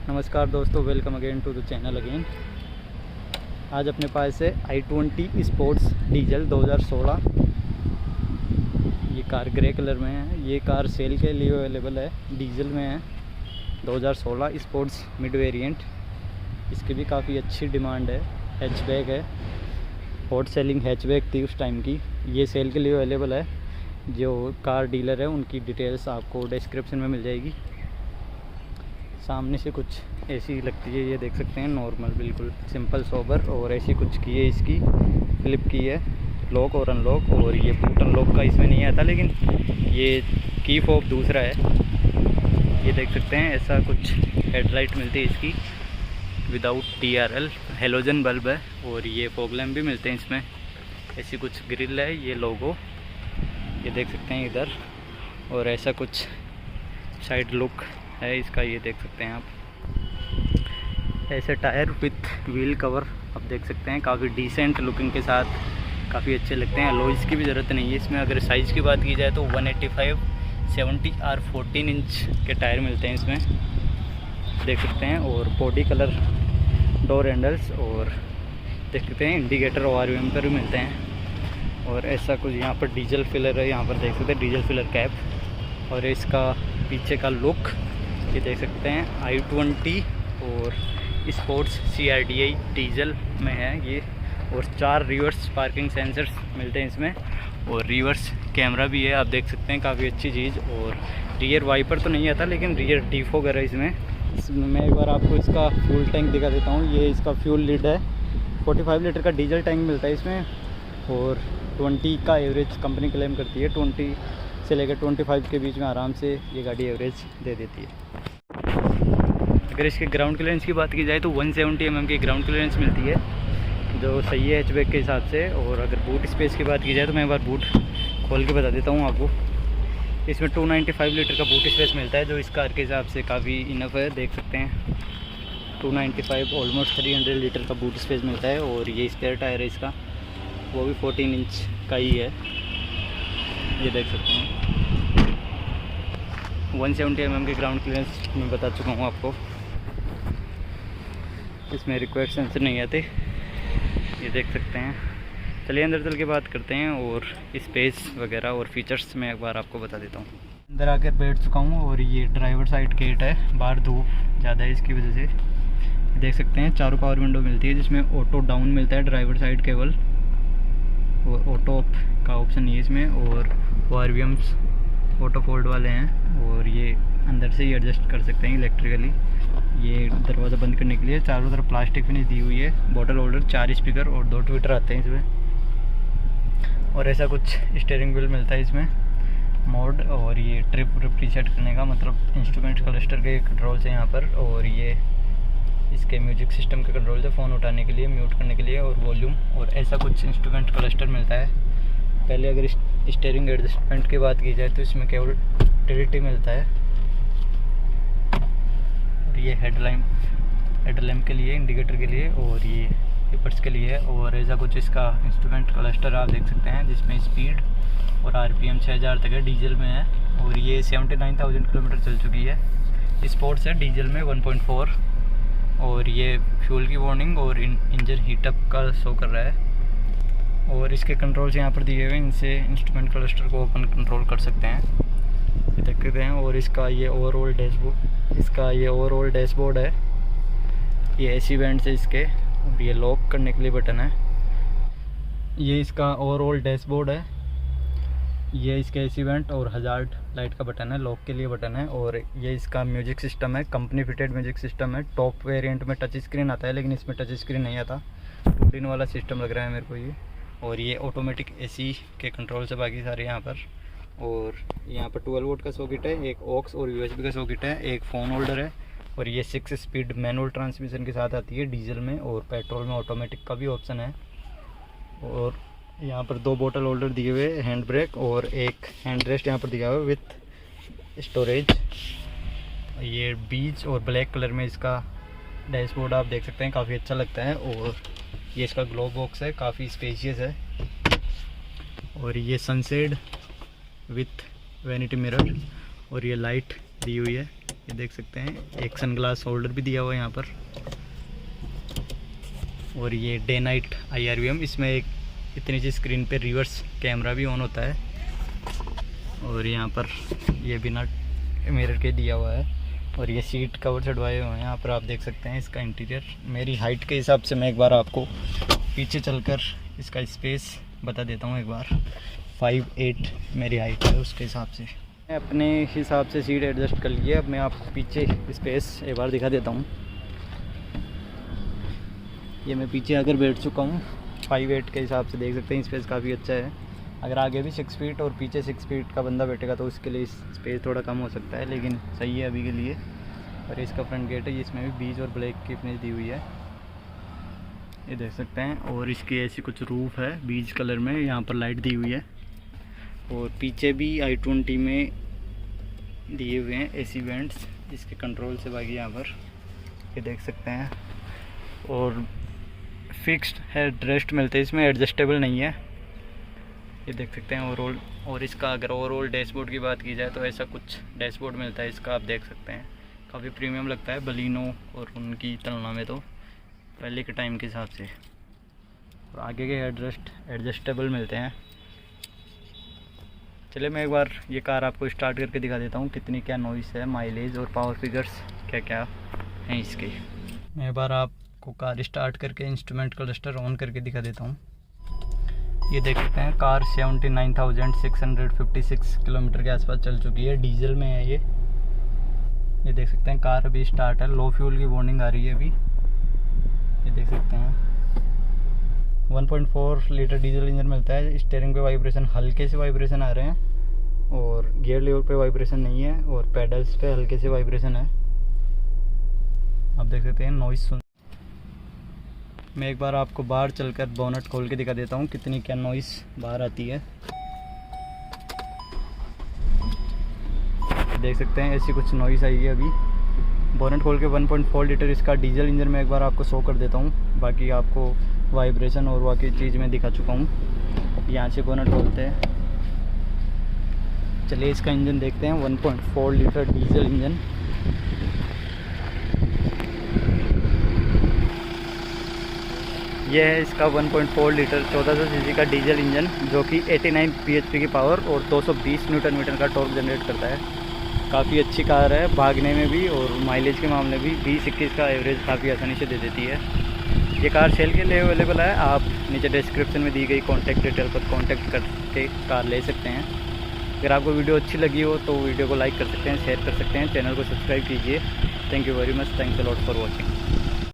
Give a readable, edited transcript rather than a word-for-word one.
नमस्कार दोस्तों, welcome again to the channel again. आज अपने पास है i20 स्पोर्ट्स डीजल 2016। ये कार ग्रे कलर में है। ये कार सेल के लिए अवेलेबल है, डीजल में है। 2016 स्पोर्ट्स मिड वेरिएंट। इसकी भी काफ़ी अच्छी डिमांड है। हैचबैक है, हॉट सेलिंग हैचबैक थी उस टाइम की। ये सेल के लिए अवेलेबल है। जो कार डीलर है उनकी डिटेल्स आपको डिस्क्रिप्शन में मिल जाएगी। सामने से कुछ ऐसी लगती है, ये देख सकते हैं, नॉर्मल बिल्कुल सिंपल सोबर। और ऐसी कुछ की है, इसकी फ्लिप की है, लॉक और अनलॉक। और ये बूट अनलॉक का इसमें नहीं आता, लेकिन ये की फॉब दूसरा है। ये देख सकते हैं, ऐसा कुछ हेडलाइट मिलती है इसकी विदाउट TRL, हेलोजन बल्ब है। और ये फॉग लैम्प भी मिलते हैं इसमें। ऐसी कुछ ग्रिल है, ये लोगो ये देख सकते हैं इधर। और ऐसा कुछ साइड लुक है इसका, ये देख सकते हैं आप। ऐसे टायर विथ व्हील कवर आप देख सकते हैं, काफ़ी डिसेंट लुकिंग के साथ काफ़ी अच्छे लगते हैं। अलॉयज़ की भी ज़रूरत नहीं है इसमें। अगर साइज़ की बात की जाए तो 185 70 और 14 इंच के टायर मिलते हैं इसमें, देख सकते हैं। और बॉडी कलर डोर हैंडल्स और देख सकते हैं इंडिकेटर ORVM पर भी मिलते हैं। और ऐसा कुछ यहाँ पर डीजल फिलर है, यहाँ पर देख सकते हैं डीजल फिलर कैप। और इसका पीछे का लुक ये देख सकते हैं, i20 और स्पोर्ट्स CRDI डीजल में है ये। और 4 रिवर्स पार्किंग सेंसर्स मिलते हैं इसमें। और रिवर्स कैमरा भी है, आप देख सकते हैं, काफ़ी अच्छी चीज़। और रियर वाइपर तो नहीं आता, लेकिन रियर डिफॉगर है इसमें। मैं एक बार आपको इसका फ्यूल टैंक दिखा देता हूँ। ये इसका फ्यूल लिड है। 45 लीटर का डीजल टैंक मिलता है इसमें। और 20 का एवरेज कंपनी क्लेम करती है। 20 से लेकर 25 के बीच में आराम से ये गाड़ी एवरेज दे देती है। अगर इसके ग्राउंड क्लियरेंस की बात की जाए तो 170 mm की ग्राउंड क्लियरेंस मिलती है, जो सही है हैचबैक के हिसाब से। और अगर बूट स्पेस की बात की जाए तो मैं एक बार बूट खोल के बता देता हूँ आपको। इसमें 295 लीटर का बूट स्पेस मिलता है, जो इस कार के हिसाब से काफ़ी इनफ है, देख सकते हैं। 295 ऑलमोस्ट 300 लीटर का बूट स्पेस मिलता है। और ये स्पेयर टायर है इसका, वो भी 14 इंच का ही है, ये देख सकते हैं। 170 mm के ग्राउंड क्लियरेंस मैं बता चुका हूँ आपको। इसमें रिक्वायर्ड सेंसर नहीं आते, ये देख सकते हैं। चलिए अंदर चल के बात करते हैं और स्पेस वगैरह और फीचर्स मैं एक बार आपको बता देता हूँ। अंदर आकर बैठ चुका हूँ। और ये ड्राइवर साइड गेट है, बाहर धूप ज़्यादा है इसकी वजह से। देख सकते हैं चारों पावर विंडो मिलती है, जिसमें ऑटो डाउन मिलता है ड्राइवर साइड केवल, और ऑटो अप का ऑप्शन नहीं है इसमें। और ORVMs ऑटो फोल्ड वाले हैं। और ये अंदर से ही एडजस्ट कर सकते हैं इलेक्ट्रिकली। ये दरवाज़ा बंद करने के लिए चारों तरफ प्लास्टिक फिनिश दी हुई है। बॉटल होल्डर, 4 स्पीकर और 2 ट्विटर आते हैं इसमें। और ऐसा कुछ स्टीयरिंग व्हील मिलता है इसमें, मोड। और ये ट्रिप रीसेट करने का, मतलब इंस्ट्रूमेंट क्लस्टर के कंट्रोल्स है यहाँ पर। और ये इसके म्यूजिक सिस्टम के कंट्रोल है, फ़ोन उठाने के लिए, म्यूट करने के लिए, और वॉल्यूम। और ऐसा कुछ इंस्ट्रूमेंट क्लस्टर मिलता है। पहले अगर स्टीयरिंग एडजस्टमेंट की बात की जाए तो इसमें केवल टिल्ट मिलता है। और ये हेडलैम्प के लिए, इंडिकेटर के लिए, और ये पेपर्स के लिए। और ऐसा कुछ इसका इंस्ट्रूमेंट क्लस्टर आप देख सकते हैं, जिसमें स्पीड और RPM 6000 तक है, डीजल में है। और ये 79,000 किलोमीटर चल चुकी है। स्पोर्ट्स है, डीजल में 1.4। और ये फ्यूल की वार्निंग और इंजन हीटअप का शो कर रहा है। और इसके कंट्रोल्स यहाँ पर दिए हुए, इनसे इंस्ट्रूमेंट क्लस्टर को ओपन कंट्रोल कर सकते हैं, ये देख सकते हैं। और इसका ये ओवरऑल डैशबोर्ड है। ये AC वेंट्स है इसके। और ये लॉक करने के लिए बटन है। ये इसका ओवरऑल डैशबोर्ड है। ये इसके AC वेंट और हजार्ड लाइट का बटन है, लॉक के लिए बटन है। और ये इसका म्यूजिक सिस्टम है, कंपनी फिटेड म्यूजिक सिस्टम है। टॉप वेरिएंट में टच स्क्रीन आता है, लेकिन इसमें टच स्क्रीन नहीं आता। 2 वाला सिस्टम लग रहा है मेरे को ये। और ये ऑटोमेटिक AC के कंट्रोल से बाकी सारे यहाँ पर। और यहाँ पर 12 वोल्ट का सॉकेट है, एक ऑक्स और USB का सॉकेट है, एक फ़ोन होल्डर है। और ये 6 स्पीड मैनुअल ट्रांसमिशन के साथ आती है डीजल में। और पेट्रोल में ऑटोमेटिक का भी ऑप्शन है। और यहाँ पर 2 बोतल होल्डर दिए हुए, हैंड ब्रेक और एक हैंड रेस्ट यहाँ पर दिया हुआ है विथ स्टोरेज। ये बीच और ब्लैक कलर में इसका डैशबोर्ड आप देख सकते हैं, काफ़ी अच्छा लगता है। और ये इसका ग्लो बॉक्स है, काफ़ी स्पेशियस है। और ये सनसेड विथ वैनिटी मिरर। और ये लाइट दी हुई है, ये देख सकते हैं, एक सनग्लास होल्डर भी दिया हुआ है यहाँ पर। और ये डे नाइट IRVM, इसमें एक इतनी सी स्क्रीन पे रिवर्स कैमरा भी ऑन होता है। और यहाँ पर ये बिना मिरर के दिया हुआ है। और ये सीट कवर चढ़वाए हुए हैं यहाँ पर, आप देख सकते हैं इसका इंटीरियर। मेरी हाइट के हिसाब से मैं एक बार आपको पीछे चलकर इसका स्पेस बता देता हूँ। एक बार 5'8" मेरी हाइट है, उसके हिसाब से मैं अपने हिसाब से सीट एडजस्ट कर लिए। अब मैं आपको पीछे स्पेस एक बार दिखा देता हूँ। ये मैं पीछे आकर बैठ चुका हूँ। 5'8" के हिसाब से देख सकते हैं स्पेस काफ़ी अच्छा है। अगर आगे भी 6 फीट और पीछे 6 फीट का बंदा बैठेगा तो उसके लिए स्पेस थोड़ा कम हो सकता है, लेकिन सही है अभी के लिए। और इसका फ्रंट गेट है, जिसमें भी बीज और ब्लैक की फिनिश दी हुई है, ये देख सकते हैं। और इसकी ऐसी कुछ रूफ है बीज कलर में, यहाँ पर लाइट दी हुई है। और पीछे भी i20 में दिए हुए हैं AC वेंट्स, इसके कंट्रोल से बाकी यहाँ पर ये देख सकते हैं। और फिक्स्ड हेड रेस्ट मिलते हैं इसमें, एडजस्टेबल नहीं है, ये देख सकते हैं ओवरऑल। और इसका अगर ओवरऑल डैशबोर्ड की बात की जाए तो ऐसा कुछ डैशबोर्ड मिलता है इसका, आप देख सकते हैं। काफ़ी प्रीमियम लगता है बलिनो और उनकी तुलना में, तो पहले के टाइम के हिसाब से। और आगे के हेडरेस्ट एडजस्टेबल मिलते हैं। चलिए मैं एक बार ये कार आपको स्टार्ट करके दिखा देता हूँ कितनी क्या नॉइस है, माइलेज और पावर फिगर्स क्या क्या हैं इसके। मैं एक बार आपको कार स्टार्ट करके इंस्ट्रूमेंट क्लस्टर ऑन करके दिखा देता हूँ। ये देख सकते हैं कार 79,656 किलोमीटर के आसपास चल चुकी है, डीजल में है ये देख सकते हैं। कार अभी स्टार्ट है, लो फ्यूल की वार्निंग आ रही है अभी, ये देख सकते हैं। 1.4 लीटर डीजल इंजन मिलता है। स्टीयरिंग पे वाइब्रेशन, हल्के से वाइब्रेशन आ रहे हैं, और गियर लीवर पे वाइब्रेशन नहीं है, और पेडल्स पे हल्के से वाइब्रेशन है, आप देख सकते हैं। नॉइस सुन, मैं एक बार आपको बाहर चलकर बोनट खोल के दिखा देता हूँ कितनी क्या नॉइस बाहर आती है, देख सकते हैं। ऐसी कुछ नॉइस आई है अभी। बोनट खोल के 1.4 लीटर इसका डीजल इंजन में एक बार आपको शो कर देता हूँ, बाकी आपको वाइब्रेशन और बाकी चीज़ में दिखा चुका हूँ। यहाँ से बोनट खोलते हैं, चलिए इसका इंजन देखते हैं। 1.4 लीटर डीजल इंजन, यह है इसका 1.4 लीटर 1400 सीसी का डीजल इंजन, जो कि 89 bhp की पावर और 220 न्यूटन मीटर का टॉर्क जनरेट करता है। काफ़ी अच्छी कार है भागने में भी, और माइलेज के मामले भी 20-21 का एवरेज काफ़ी आसानी से दे देती है। ये कार सेल के लिए अवेलेबल है, आप नीचे डिस्क्रिप्शन में दी गई कॉन्टैक्ट डिटेल पर कॉन्टैक्ट करके कार ले सकते हैं। अगर आपको वीडियो अच्छी लगी हो तो वीडियो को लाइक कर सकते हैं, शेयर कर सकते हैं, चैनल को सब्सक्राइब कीजिए। Thank you very much, thanks a lot for watching.